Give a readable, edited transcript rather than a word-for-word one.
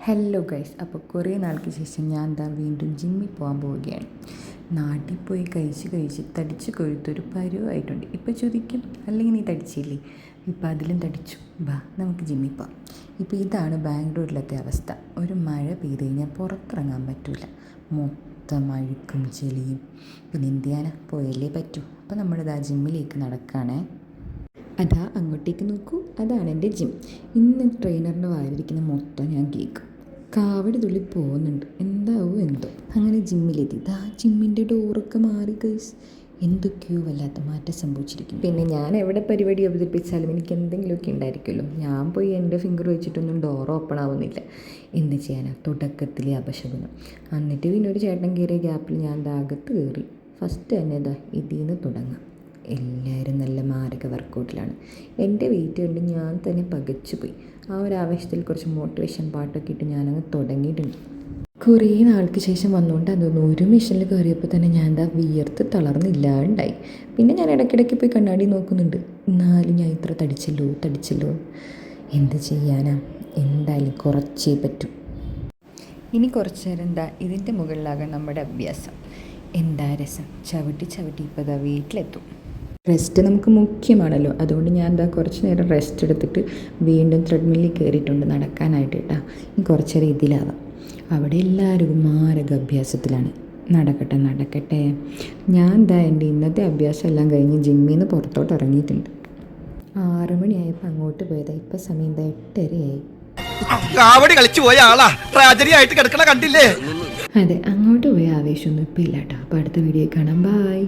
Hello guys, അപ്പോൾ കുറേ നാൾക്ക് ശേഷം ഞാൻ എന്താ വീണ്ടും ജിമ്മിൽ പോകാൻ പോവുകയാണ്. നാട്ടിൽ പോയി കഴിച്ച് തടിച്ച് കൊഴുത്തൊരു പരുവായിട്ടുണ്ട്. ഇപ്പോൾ ചോദിക്കും, അല്ലെങ്കിൽ നീ തടിച്ചില്ലേ? ഇപ്പോൾ അതിലും തടിച്ചു. ബാ നമുക്ക് ജിമ്മിൽ പോകാം. ഇപ്പോൾ ഇതാണ് ബാംഗ്ലൂരിലത്തെ അവസ്ഥ. ഒരു മഴ പെയ്ത് കഴിഞ്ഞാൽ പുറത്തിറങ്ങാൻ പറ്റില്ല. മൊത്തം അഴുക്കും ചെളിയും. പിന്നെ എന്ത് ചെയ്യാനാ, പോയല്ലേ പറ്റൂ. അപ്പോൾ നമ്മളിതാ ജിമ്മിലേക്ക് നടക്കുകയാണേ. അതാ അങ്ങോട്ടേക്ക് നോക്കൂ, അതാണ് എൻ്റെ ജിം. ഇന്ന് ട്രെയിനറിൻ്റെ വായിലിരിക്കുന്ന മൊത്തം ഞാൻ കേൾക്കും. കാവടി തുള്ളി പോകുന്നുണ്ട്, എന്താവോ എന്തോ. അങ്ങനെ ജിമ്മിലെത്തി. ഇതാ ജിമ്മിൻ്റെ ഡോറൊക്കെ മാറി ഗൈസ്. എന്തൊക്കെയോ വല്ലാത്ത മാറ്റം സംഭവിച്ചിരിക്കും. പിന്നെ ഞാൻ എവിടെ പരിപാടി അവതരിപ്പിച്ചാലും എനിക്ക് എന്തെങ്കിലുമൊക്കെ ഉണ്ടായിരിക്കുമല്ലോ. ഞാൻ പോയി എൻ്റെ ഫിംഗർ വെച്ചിട്ടൊന്നും ഡോർ ഓപ്പൺ ആവുന്നില്ല. എന്ത് ചെയ്യാനാ, തുടക്കത്തിലെ അപശകുനം. എന്നിട്ട് പിന്നെ ഒരു ചേട്ടൻ കയറിയ ഗ്യാപ്പിൽ ഞാൻ അകത്ത് കയറി. ഫസ്റ്റ് തന്നെ ഇതാ ഇതിൽ നിന്ന് തുടങ്ങാം. എല്ലാവരും നല്ല മാരക വർക്കൗട്ടിലാണ്. എൻ്റെ വെയിറ്റ് കണ്ട് ഞാൻ തന്നെ പകച്ചു പോയി. ആ ഒരു ആവേശത്തിൽ കുറച്ച് മോട്ടിവേഷൻ പാട്ടൊക്കെ ഇട്ട് ഞാനങ്ങ് തുടങ്ങിയിട്ടുണ്ട്. കുറേ നാൾക്ക് ശേഷം വന്നുകൊണ്ട് അതൊന്നും ഒരു മെഷീനിൽ കയറിയപ്പോൾ തന്നെ ഞാൻ വിയർത്ത് തളർന്നില്ലാണ്ടായി. പിന്നെ ഞാൻ ഇടയ്ക്കിടയ്ക്ക് പോയി കണ്ണാടി നോക്കുന്നുണ്ട്. എന്നാലും ഞാൻ ഇത്ര തടിച്ചല്ലോ. എന്ത് ചെയ്യാനാ, എന്തായാലും കുറച്ചേ പറ്റൂ. ഇനി കുറച്ച് നേരം ഇതിൻ്റെ മുകളിലാകാൻ നമ്മുടെ അഭ്യാസം. എന്താ രസം, ചവിട്ടി ഇപ്പോൾ വീട്ടിലെത്തും. റെസ്റ്റ് നമുക്ക് മുഖ്യമാണല്ലോ. അതുകൊണ്ട് ഞാൻ കുറച്ച് നേരം റെസ്റ്റ് എടുത്തിട്ട് വീണ്ടും ത്രെഡ്മില്ലിൽ കയറിയിട്ടുണ്ട് നടക്കാനായിട്ട് കേട്ടോ. ഇനി കുറച്ച് നേരം ഇതിലാവാം. അവിടെ എല്ലാവരും മാരക അഭ്യാസത്തിലാണ്. നടക്കട്ടെ. ഞാൻ എൻ്റെ ഇന്നത്തെ അഭ്യാസം എല്ലാം കഴിഞ്ഞ് ജിമ്മിൽ നിന്ന് പുറത്തോട്ട് ഇറങ്ങിയിട്ടുണ്ട്. 6 മണിയായപ്പോൾ അങ്ങോട്ട് പോയതാണ്. ഇപ്പം സമയം 8:30 ആയി. അതെ, അങ്ങോട്ട് പോയ ആവേശമൊന്നും ഇപ്പം ഇല്ല കേട്ടോ. അപ്പോൾ അടുത്ത വീഡിയോ കാണാം. ബൈ.